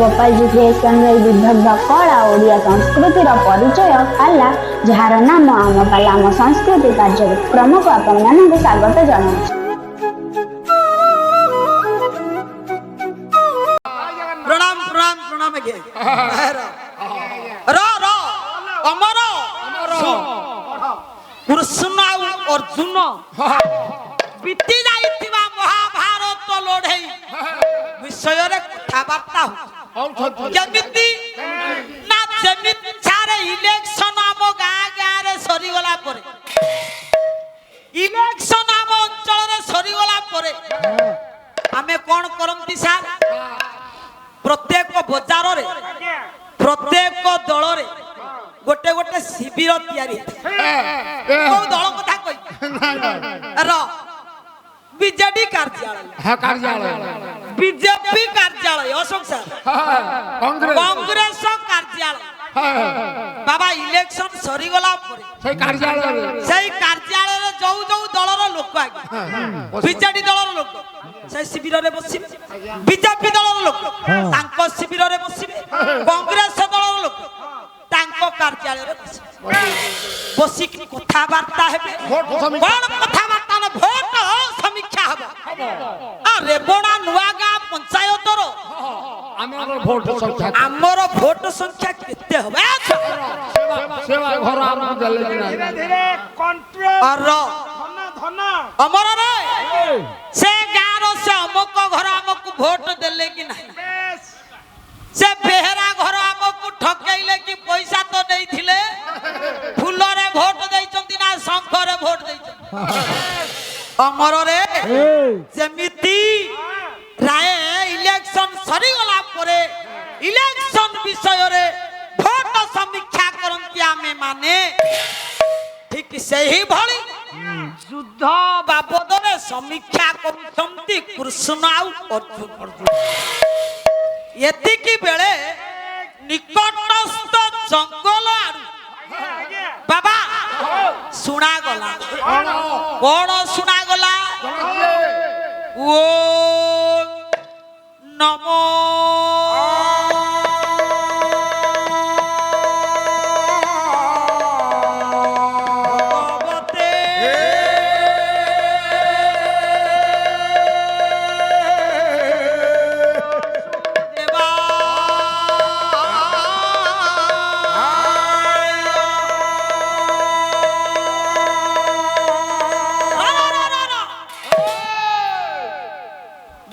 Gopalji creation Vidagdha कला ओडिया संस्कृतिर परिचय पाला जार नाम आम पाला आम संस्कृति कार्यक्रम को आपण मानक स्वागत जनाऊँ। प्रणाम प्रणाम प्रणाम गे रो रो अमर कृष्ण अर्जुन बीती जाइथिबा महाभारत लड़ाई विषय रे कथाबार्ता केमिति ना जेमिति छारे इलेक्शन आम गाँ गाँ रे सरी गला परे इलेक्शन आम अंचल रे सरी गला परे आमे कोन करंती सार प्रत्येक बजार रे प्रत्येक दल रे गोटे गोटे शिविर तैयारी को दल कथा कहि र बीजेडी कार्यालय बीजेपी कार्यालय अशोक सर कांग्रेस कार्यालय बाबा इलेक्शन सरी गला परे सेई कार्यालय रे जो जो दलर लोक आगे बीजेडी दलर लोक से शिविर रे बसिबे बीजेपी दलर लोक तांको शिविर रे बसिबे कांग्रेस दलर लोक तांको कार्यालय रे बसी की कथा वार्ता हेबे कोन कथा वार्ता न भोट समीक्षा हबो अरे बडा नुआगा पंचायत रो हमर भोट संख्या केते हबे सेवा घर हम देले धीरे धीरे कंट्रोल और धन अमर रे से गारो से अमुक घर हमकु भोट देले कि नहीं से बेहरा घर हमकु ठकेइले कि पैसा तो देइथिले फूल रे भोट देइचंती ना शंख रे भोट देइचंती अमर रे जेमिति राय इलेक्शन सरी गला परे इलेक्शन विषय रे भोट समीक्षा करंती आमे माने ठीक सही भली युद्ध बाबद रे समीक्षा करंती कृष्ण आउ अर्जुन यति की बेले निकटस्थ जंगल आरु बाबा सुना गला कोन सुना गला ओ नमो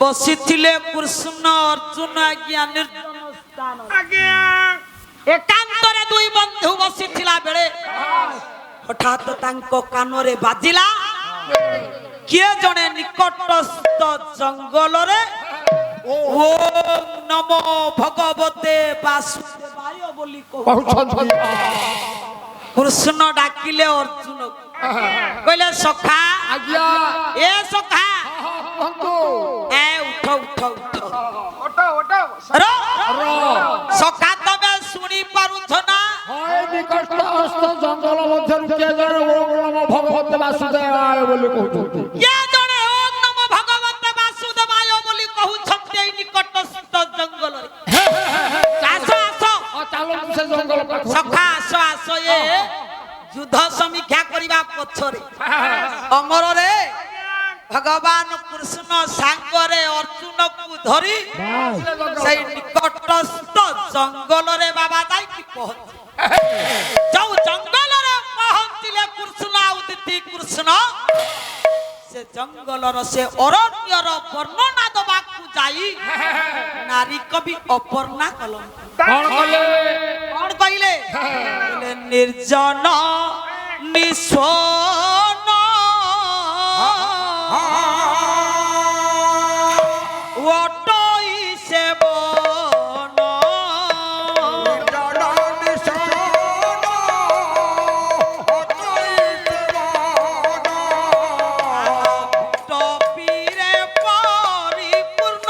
बसिथिले कृष्ण अर्जुन आज्ञा निर्जन स्थान आज्ञा एकांत रे दुई बंधु बसिथिला बेले हठात तांको कान रे बाजिला किए जने निकटस्थ जंगल रे ओम नमो भगवते वासुदेवाय बोली कहउछन कृष्ण डाकिले अर्जुन कहले सखा आज्ञा ए सखा हमको ए उठो उठो उठो ओटो ओटो रो सखा तबे सुनी पारुछ ना हाय निकटस्थ जंगल मध्य के जने ओम नमो भगवते वासुदेवाय बोली कहउछन ये जने ओम नमो भगवते वासुदेवाय बोली कहउछन ए निकटस्थ जंगल रे आसो आसो चलो से जंगल पाख सखा आसो आसो ये युद्ध समीक्षा करिबा पछरे अमर रे भगवान कृष्ण सांगरे अर्जुन को धरी से निकटस्थ जंगल रे बाबा जाई कि पहुंच जो जंगल रे पहुंचले कृष्ण उदिति कृष्ण से जंगल रे से अरण्य रो वर्णना दबा को जाई नारी कवि अपर्णा कलम कौन कहले कौन कहले निर्जन निस्वन वटई से बन टपीरे परिपूर्ण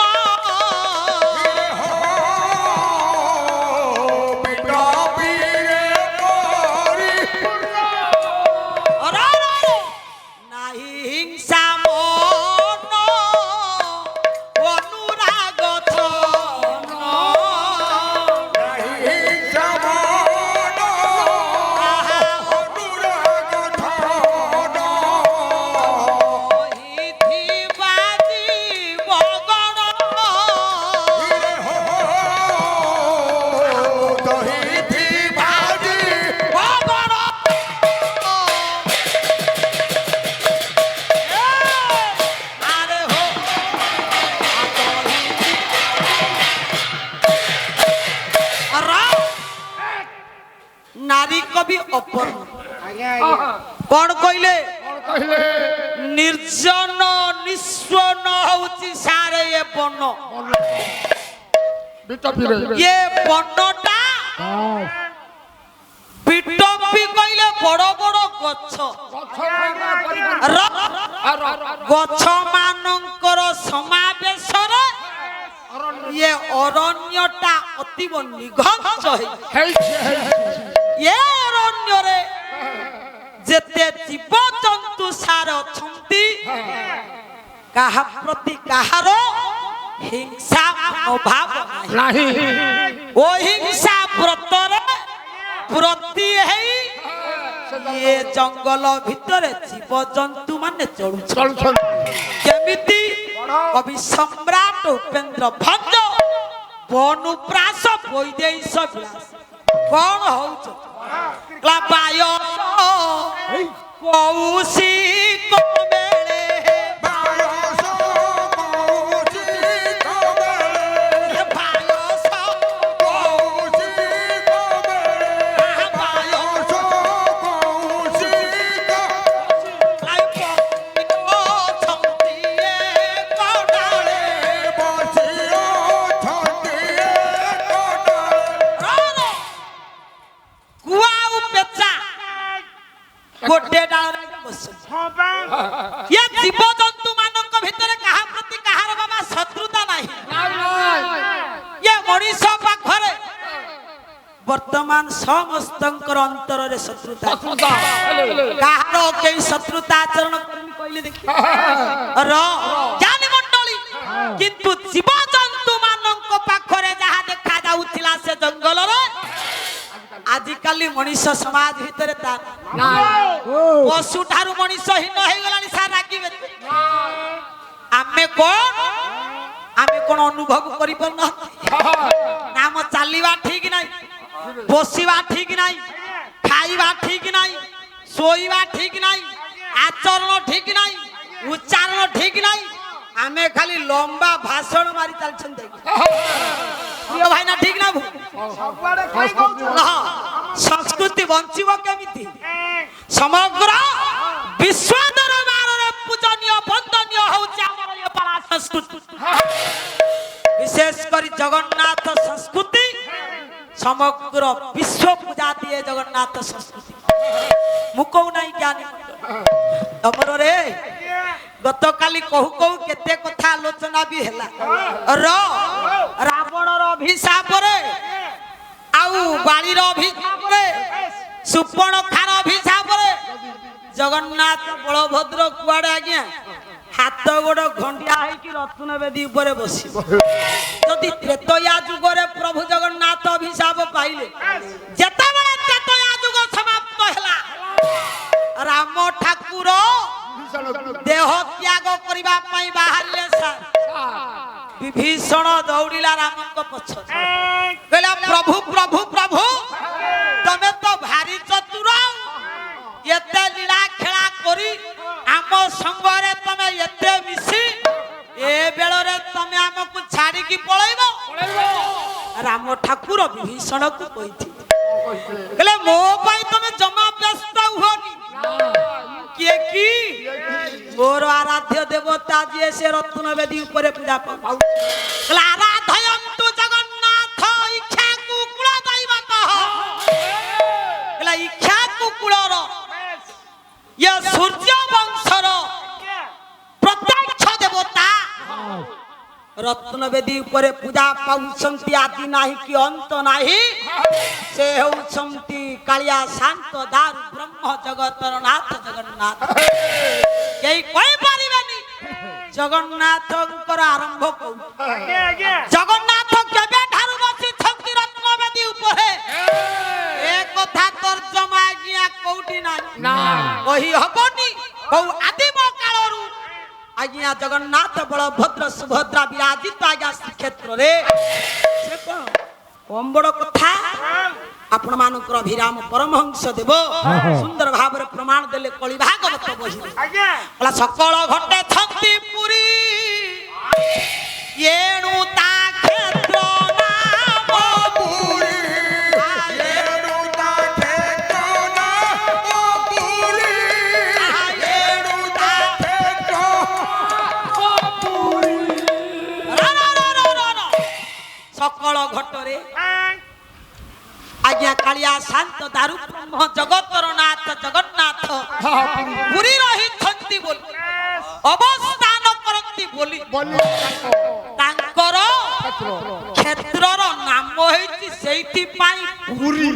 अरे କବି ଅପର୍ଣ୍ଣ ଆଜ୍ଞା ଆଜ୍ଞା କଣ କହିଲେ କଣ କହିଲେ ନିର୍ଜନ ନିଶ୍ୱନ ହଉଛି ସାରେ ଏ ବନ ବିଟପିରେ ଏ ବନଟା ବିଟପି କହିଲେ ବଡ ବଡ ଗଛ ଗଛ ମାନଙ୍କର ସମାବେଶରେ ଇଏ ଅରଣ୍ୟଟା ଅତିବ ନିଘଞ୍ଚ ହେଇଛି ଏ ଅରଣ୍ୟରେ ଯେତେ ଜୀବଜନ୍ତୁ ସାର ଅଛନ୍ତି କାହା ପ୍ରତି କାହାର ହିଂସା ଅଭାବ ନାହିଁ ଅହିଂସା ବ୍ରତରେ ବ୍ରତି ହେଇ ଏ ଜଙ୍ଗଲ ଭିତରେ ଜୀବଜନ୍ତୁ ମାନେ ଚଳୁଛନ୍ତି ଚଳୁଛନ୍ତି କେମିତି କବି ସମ୍ରାଟ ଉପେନ୍ଦ୍ର ଭଞ୍ଜ ବନୁପ୍ରାସ ବୈଦେଶ ବିଳାସ କଣ ହଉଛ ବାୟ କୌଶିକ ବେଳେ गोटे डाଳରେ ବସିଛନ୍ତି ହଁ ବା ଏ ଜୀବଜନ୍ତୁ ମାନଙ୍କ ଭିତରେ କାହା ପ୍ରତି କାହାର ବାବା ଶତ୍ରୁତା ନାହିଁ ଏ ମଣିଷ ପାଖରେ ବର୍ତ୍ତମାନ ସମସ୍ତଙ୍କର ଅନ୍ତରରେ ଶତ୍ରୁତା କାହାର କେହି ଶତ୍ରୁତା ଆଚରଣ କରିନି କହିଲେ ଦେଖି ଜ୍ଞାନୀ ମଣ୍ଡଳୀ କିନ୍ତୁ ଜୀବଜନ୍ତୁ ମାନଙ୍କ ପାଖରେ ଯାହା ଦେଖା ଯାଉଥିଲା ସେ ଜଙ୍ଗଲରେ ଆଜିକାଲି ମଣିଷ ସମାଜ ଭିତରେ ତା ପଶୁ ଠାରୁ ମଣିଷ ହୀନ ହେଇଗଲାଣି ସାର୍ ରାଗିବେ ଆମେ କଣ ଅନୁଭବ କରିପାରୁନାହାନ୍ତି ନା ଆମ ଚାଲିବା ଠିକ ନାହିଁ ବସିବା ଠିକ ନାହିଁ ଖାଇବା ଠିକ ନାହିଁ ଶୋଇବା ଠିକ ନାହିଁ ଆଚରଣ ଠିକ ନାହିଁ ଉଚ୍ଚାରଣ ଠିକ ନାହିଁ ଆମେ ଖାଲି ଲମ୍ବା ଭାଷଣ ମାରି ଚାଲିଛନ୍ତି ପ୍ରିୟ ଭାଇନା ଠିକ ନା ସବୁଆଡେ ଖାଇ କହୁଛୁ ସଂସ୍କୃତି ବଞ୍ଚିବ କେମିତି ସମଗ୍ର ବିଶ୍ୱ ଦରବାରରେ ପୂଜନୀୟ ବନ୍ଦନୀୟ ହଉଛି ଆମର ଏ ପାଳା ସଂସ୍କୃତି ବିଶେଷ କରି ଜଗନ୍ନାଥ ସଂସ୍କୃତି ସମଗ୍ର ବିଶ୍ୱ ପୂଜା ଦିଏ ଜଗନ୍ନାଥ ସଂସ୍କୃତି ମୁଁ କହୁ ନାହିଁ ଜ୍ଞାନୀ ତମର ରେ ଗତକାଲି କହୁ କହୁ କେତେ କଥା ଆଲୋଚନା ବି ହେଲା ରାବଣର ଅଭିଶାପରେ ଆଉ ବାଳିର ଅଭିଶାପରେ ସୁପର୍ଣ୍ଣଖାର ଅଭିଶାପରେ ଜଗନ୍ନାଥ ବଳଭଦ୍ର କୁଆଡେ ଆଜ୍ଞା ହାତ ଗୋଡ ଘଣ୍ଟିଆ ହେଇକି ରତ୍ନ ବେଦୀ ଉପରେ ବସିବ ଯଦି ତ୍ରେତୟା ଯୁଗରେ ପ୍ରଭୁ ଜଗନ୍ନାଥ ଅଭିଶାପ ପାଇଲେ ଯେତେବେଳେ ତ୍ରେତୟା ଯୁଗ ସମାପ୍ତ ହେଲା ରାମ ଠାକୁର ଦେହ ତ୍ୟାଗ କରିବା ପାଇଁ ବାହାରିଲେ ସାର୍ ବିଭୀଷଣ ଦୌଡ଼ିଲା ରାମଙ୍କ ପଛରେ କହିଲା ପ୍ରଭୁ ପ୍ରଭୁ ପ୍ରଭୁ ତମେ ତ ଭାରି ଚତୁର ଏତେ ଲୀଳା ଖେଳା କରି ଆମ ସଙ୍ଗରେ ତମେ ଏତେ ମିଶି ଏ ବେଳରେ ତମେ ଆମକୁ ଛାଡିକି ପଳେଇବ ରାମ ଠାକୁର ବିଭୀଷଣକୁ କହିଥିଲେ କହିଲେ ମୋ ପାଇଁ ତମେ ଜମା ବ୍ୟସ୍ତ ହୁଅନି କିଏ କି ମୋର ଆରାଧ୍ୟ ଦେବତା ଯିଏ ସେ ରତ୍ନ ବେଦୀ ଉପରେ ପୂଜା ପାଉ ଆରାଧୟନ୍ତୁ ଜଗନ୍ନାଥ ଇଚ୍ଛାକୁ କୁଳ ଦୈବତଃ କହିଲା ଇଚ୍ଛାକୁ କୁଳର ଇଏ ସୂର୍ଯ୍ୟ ବଂଶର ପ୍ରତ୍ୟକ୍ଷ ଦେବତା ରତ୍ନ ବେଦୀ ଉପରେ ପୂଜା ପାଉଛନ୍ତି ଆଦି ନାହିଁ କି ଅନ୍ତ ନାହିଁ ସେ ହେଉଛନ୍ତି କାଳିଆ ଶାନ୍ତ ଦାରୁ ବ୍ରହ୍ମ ଜଗତର ନାଥ ଜଗନ୍ନାଥ କେହି କହିପାରିବେନି ଜଗନ୍ନାଥଙ୍କର ଆରମ୍ଭ କୋଉଠି ଜଗନ୍ନାଥ କେବେଠାରୁ ବସିଛନ୍ତି ରତ୍ନ ବେଦୀ ଉପରେ ଏ କଥା ତର୍ଜମା ଆଜ୍ଞା କୋଉଠି ନାହିଁ କହି ହବନି କୋଉ ଆଦିମ କାଳରୁ ଆଜ୍ଞା ଜଗନ୍ନାଥ ବଳଭଦ୍ର ସୁଭଦ୍ରା ବିରାଜିତ ଆଜ୍ଞା ଶ୍ରୀକ୍ଷେତ୍ରରେ ସେ କଣ କମ ବଡ କଥା ଆପଣ ମାନଙ୍କର ଅଭିରାମ ପରମହଂସ ଦେବ ସୁନ୍ଦର ଭାବରେ ପ୍ରମାଣ ଦେଲେ କଳି ଭାଗବତ ବହିରେ ହେଲା ସକଳ ଘଟେ ଛନ୍ତି ପୁରୀ ଏଣୁ ତା କ୍ଷେତ୍ର ନାମ ପୁରୀ ଏଣୁ ତା କ୍ଷେତ୍ର घटरे आज्ञा कालिया शांत दारु ब्रह्म जगतर नाथ जगन्नाथ पुरी रही थंती बोली अवस्थान करती बोली तांकर क्षेत्रर नाम होइछि सेइथि पाई पुरी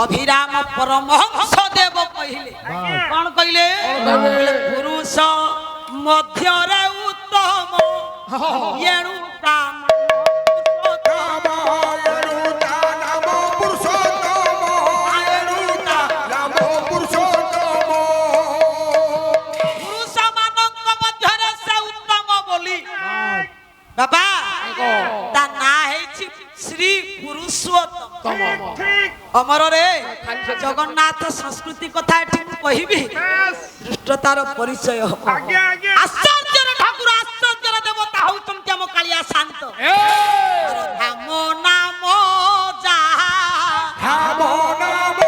अभिराम परमहंस देव कहिले कोन कहिले पुरुष मध्यरे उत्तम येणु काम बाबा ता ना है श्री पुरुषोत्तम अमर रे जगन्नाथ संस्कृति कथा एठी कहिबी दृष्टतार परिचय हो आश्चर्य ठाकुर आश्चर्य देवता होउतम हम कालिया शांत धाम नाम जहा धाम नाम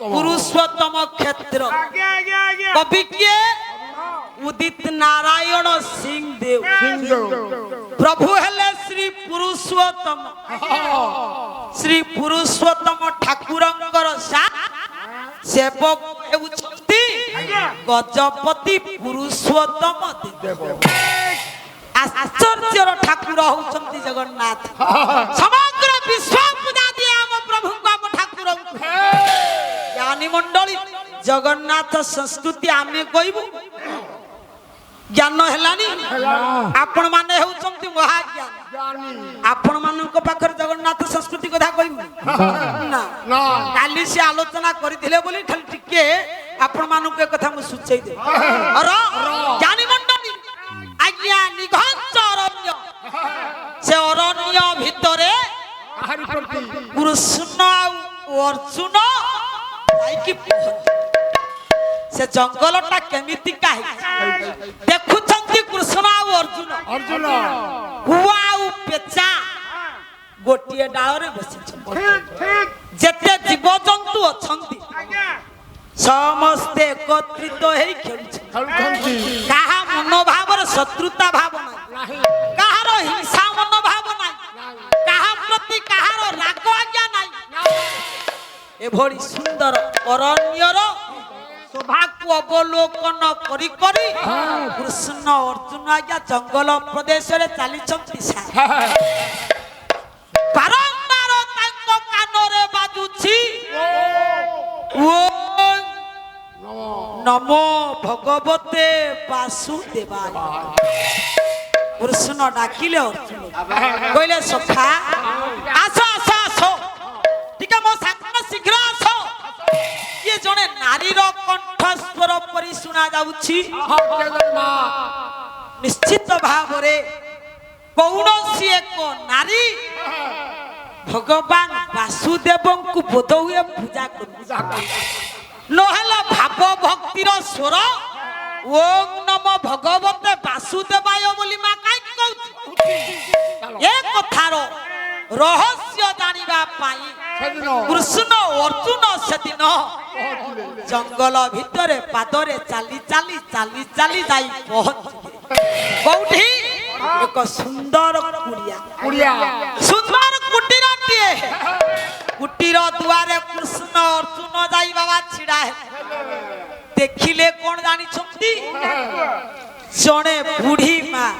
पुरुषोत्तम क्षेत्र कवि के उदित नारायण सिंह देव प्रभु हेले श्री पुरुषोत्तम ठाकुरंकर सेवक हेउछंती गजपति पुरुषोत्तम देव आश्चर्य ठाकुर होउछंती जगन्नाथ समग्र विश्व पूजा दिए हम प्रभु को हम ठाकुर ज्ञानी मंडली जगन्नाथ संस्कृति आमे कहबू ज्ञान हेलानी आपण माने हेउचंती महाज्ञान आपण मानक पाखर जगन्नाथ संस्कृति कथा कहबू ना काली से आलोचना करिथिले बोली खाली टिके आपण मानक ए कथा मु सुचै दे अर ज्ञानी मंडली आज्ञा निघंच अरण्य से अरण्य भितरे कृष्ण अर्जुन से जंगलटा केमिति काहे देखुछंती कृष्ण आ अर्जुन हुआ उ पेचा गोटिए डाळ रे बसिछ जेते जीव जंतु अछंती समस्त एकत्रित हेई खेलुछंती काहा मनोभाव रे शत्रुता भाव नाही काहार हिंसा मनोभाव नाही काहा प्रति काहार राग आज्ञा नाही एभଳି सुंदर अरण्यर शोभा को अवलोकन करी करी कृष्ण अर्जुन आज्ञा जंगल प्रदेश रे चली छंती बारंबार तांको कानरे बाजुछि ओ नमो भगवते वासुदेवाय कृष्ण डाकिले अर्जुन कहले सखा आस आस आस ठीक है मो साथ शीघ्र आस ये जने नारीर कंठ स्वर परि सुना जाउछि निश्चित भाव रे कौनसी एक नारी भगवान वासुदेव को बोध हुए पूजा कर नहला भाव भक्तिर स्वर ओम नमो भगवते वासुदेवाय बोली मा काई कहू ए कथार रहस्य जानिबा पाई कृष्ण अर्जुन सेदिन जंगल भितरे पादरे चाली चाली चाली चाली जाई पहुंच कोठी एक सुंदर कुड़िया सुंदर कुटीरटिए कुटीर दुआरे कृष्ण अर्जुन जाई बाबा छिड़ा है देखिले कोन जानी छंती जणे बुढ़ी मां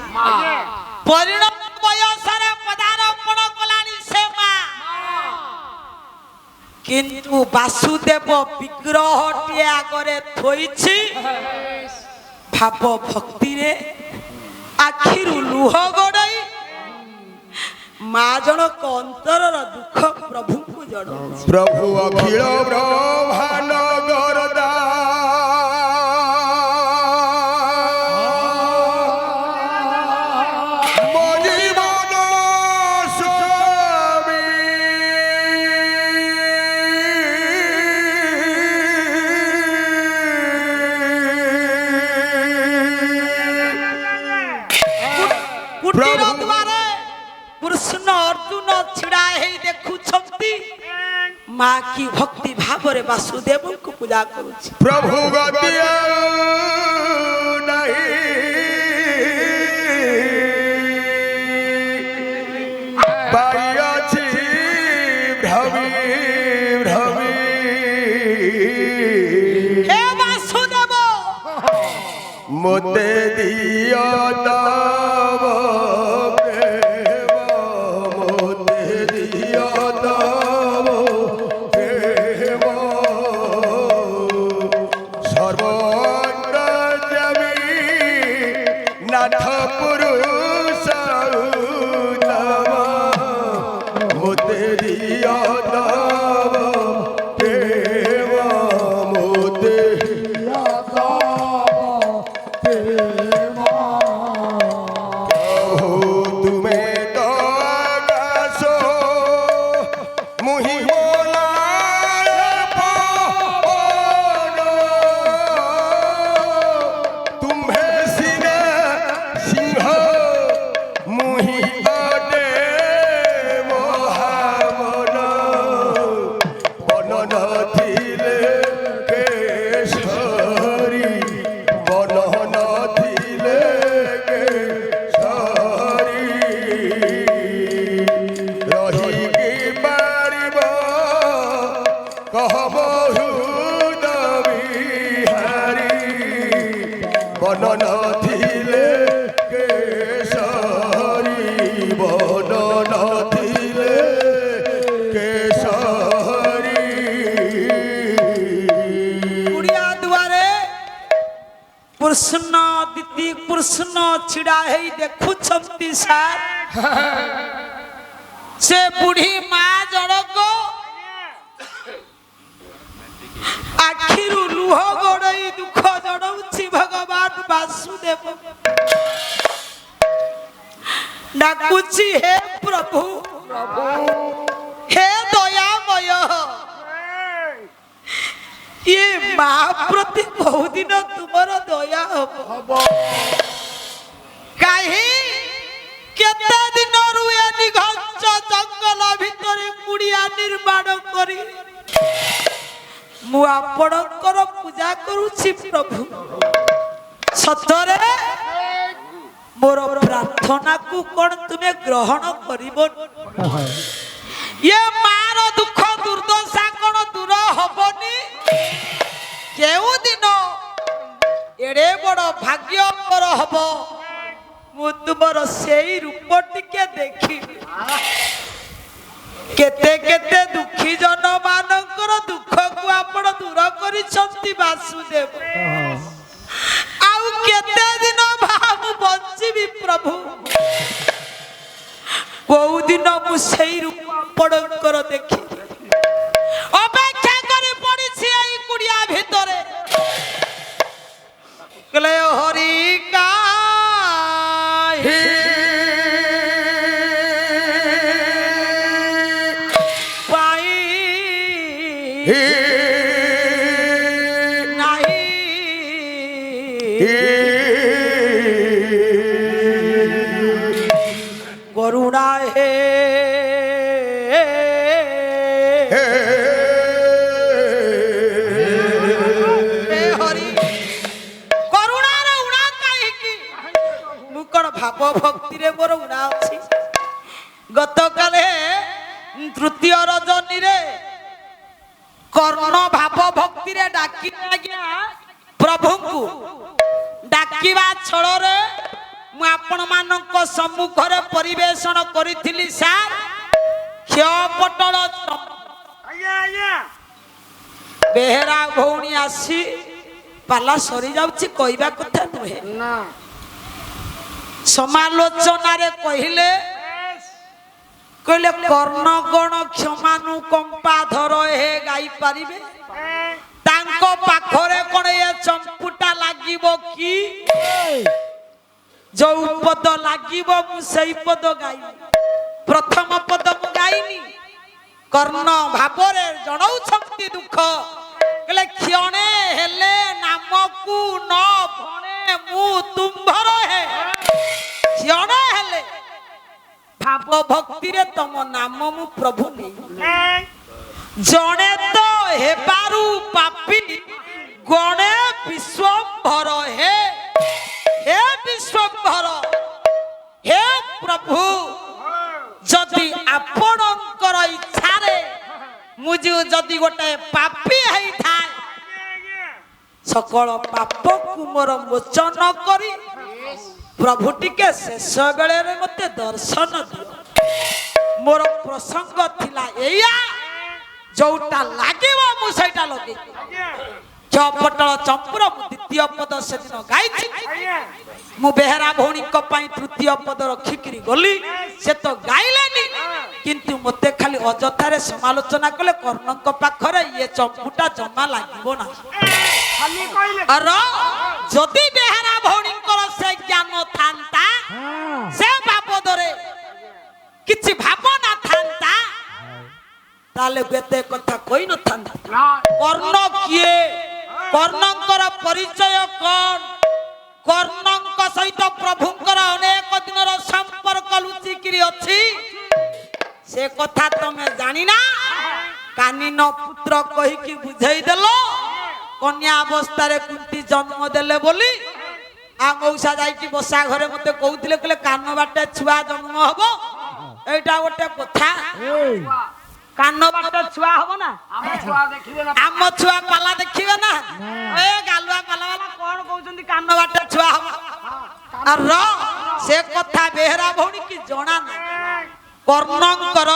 परिणत वयस रे पदार्पण कलानी से मां किंतु वासुदेव विग्रहटी आगरे थोइछि भाव भक्ति रे आखिरु लुह गड़ाई माँ जनक अंतरर दुख प्रभु को जड़ प्रभु अखिल ब्रह्मांड गरदा माँ की भक्ति भाव रे वासुदेव को पूजा करुछि प्रभु गतिया नहीं पाइछि भ्रमी भ्रमी हे वासुदेव मोते दिया दाव प्रेम मोते दिया दाव कृष्ण दीदी कृष्ण छिड़ा है देखु छंती सार से बुढ़ी माँ जड़क आखिरु लुह गड़ई दुख जड़ौछि भगवान वासुदेव डाकुछि हे प्रभु हे दयामय ये माँ प्रति बहुत दिन तुमर दया हम कहीं केते दिन रुए निघंच जंगल भितर कुड़िया निर्माण करी मु आपणकर पूजा करुछि प्रभु सतरे मोर प्रार्थना को कौन तुम्हें ग्रहण करिबो ये मार दुख दुर्दशा कौन दूर हबनी केउ दिन एड़े बड़ भाग्यकर हब मु तुमर सेई रूप टिके देखी केते केते दुखी जन मानकर दुख को आपण दूर करिसंती वासुदेव आउ केते दिन भाव बंचिबी प्रभु कोउ दिन मु सेई रूप पड़कर देखी अपेक्षा करे पड़िछि एई कुड़िया भितरे कले हरि का करुणा है हरि करुणार उड़ा कहीं मुकड़ भाव भक्ति रे मोर उड़ा अछि गत काले तृतीय रजनी रे कर्ण भाव भक्ति रे डाकी आज्ञा प्रभु को डाकिबा छळ रे मु आपण मानक सम्मुख रे परिवेषण करिथिली सार क्षय पटल ବେହେରା ଭଉଣୀ ଆସି ପାଲା ସରି ଯାଉଛି କହିବା କଥା ନୁହେଁ ନା ସମାଲୋଚନାରେ କହିଲେ କର୍ଣ୍ଣ ଗଣ କ୍ଷମାନୁ କମ୍ପା ଧର ହେ ଗାଇ ପାରିବେ ତାଙ୍କ ପାଖରେ କଣ ଏ ଚମ୍ପୁଟା ଲାଗିବ କି ଯୋଉ ପଦ ଲାଗିବ ମୁଁ ସେଇ ପଦ ଗାଇବି ପ୍ରଥମ ପଦ ମୁଁ ଗାଇନି କର୍ଣ୍ଣ ଭାବରେ ଜଣାଉଛନ୍ତି ଦୁଃଖ କହିଲେ କ୍ଷଣେ ହେଲେ ନାମକୁ ନ ଭଣେ ମୁଁ ତୁମ୍ଭର ହେ କ୍ଷଣେ ହେଲେ ଭାବ ଭକ୍ତିରେ ତମ ନାମ ମୁଁ ପ୍ରଭୁ ନେଇ ଜଣେ ତ ହେବାରୁ ପାପୀ ଗଣେ ବିଶ୍ୱମ୍ଭର ହେ ହେ ବିଶ୍ୱମ୍ଭର ହେ ପ୍ରଭୁ ଯଦି ଆପଣଙ୍କର ଇଚ୍ଛାରେ ମୁଁ ଯଦି ଗୋଟେ ପାପୀ ହେଇଥାଏ सकल पाप को मोर मोचन करी प्रभु टिके शेष बेले मते दर्शन दियो। मोर प्रसंग थिला एया जोटा लागेवा मु सेटा लगे चपटल चंपुर द्वितीय पद से दिन गाई मु बेहरा भौणी को पाई तृतीय पद रखिकरी गली से तो गाइलेनी किंतु मते खाली अजथारे समालोचना कले कर्णक पाखरे ये चंपुटा जमा लागिबो ना खाली कहले अर जदि बेहरा भौणी को से ज्ञान थांता से बाबदरे किछि भावना थांता ताले बेते कथा कोई न थांता। कर्ण किए कर्णंकर परिचय कौन कर्णंक सहित प्रभुंकर अनेक दिनर संपर्क लुचिकिरी अछि से कथा तमे जानी ना कानिन पुत्र कहि कि बुझाई देलो कन्या अवस्था रे कुंती जन्म देले बोली आ मौसा जाई कि बसा घरे मते कहउतिले कले कान बाटे छुआ जन्म हबो एटा गोटे कथा कान बाटे छुआ हबो ना हम छुआ देखिबे ना आम छुआ पाला देखिबे ना ए गालुआ पाला वाला कोन कहउचंदी कान बाटे छुआ हबो अर से कथा बेहरा भौणी की जणा ना कर्णंकर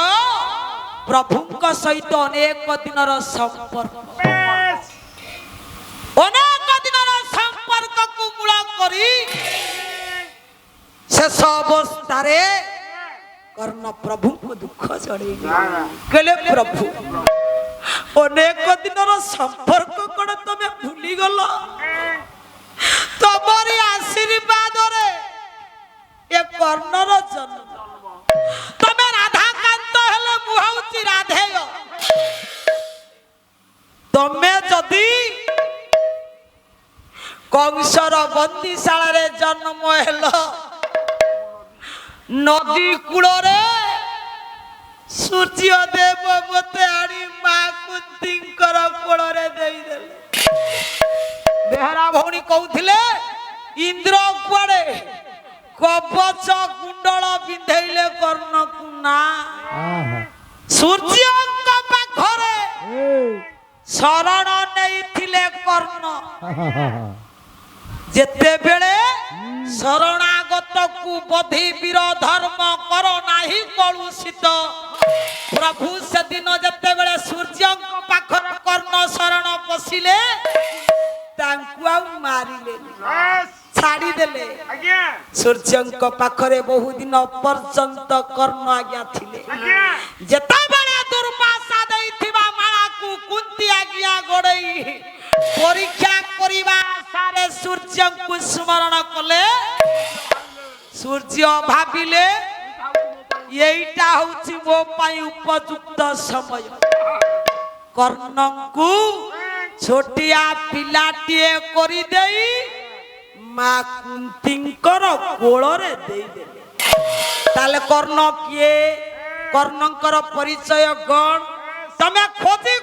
प्रभुंक सहित अनेक दिनर संपर्क अनेक दिनर संपर्क को मूल करी शेष अवस्था रे कर्ण प्रभु को दुख जड़े कहले प्रभु अनेक दिनर संपर्क कोन तमे भूली गलो तमरी आशीर्वाद रे ए कर्णर जन्म तमे राधा कांत हेले मुहाउची राधेय तमे जदी कंसर बंदीशाला रे जन्म हेलो नदी कूल रे सूर्य देव मते आनी मां कुंतींकर कोल रे देई देले बेहरा भौणी कहउथिले इंद्र कुआडे कवच कुंडल बिंधैले कर्ण कुना सूर्यंक पाखरे शरण नैथिले कर्ण जेते बेले शरणागत को बधि वीर धर्म कर नाही कलुषित प्रभु से दिन जेते बेले सूर्यंक पाखरे कर्ण शरण पसिले तांकु आ मारिले छाड़ी देले आज्ञा सूर्यंक पाखरे बहु दिन पर्यंत कर्ण आज्ञा थिले जेता बेले दुर्वासा दैथिबा माला को कुंती आज्ञा गोड़ई परीक्षा करिबा सारे सूर्यंक स्मरण कले सूर्य भाबिले एइटा होछि मो पाई उपयुक्त समय कर्णंकु छोटिया पिलाटिए करि देई मा कुंतींकर कोଳରେ देई देले ताले कर्ण किए कर्णंकर परिचय गण तमे खोजी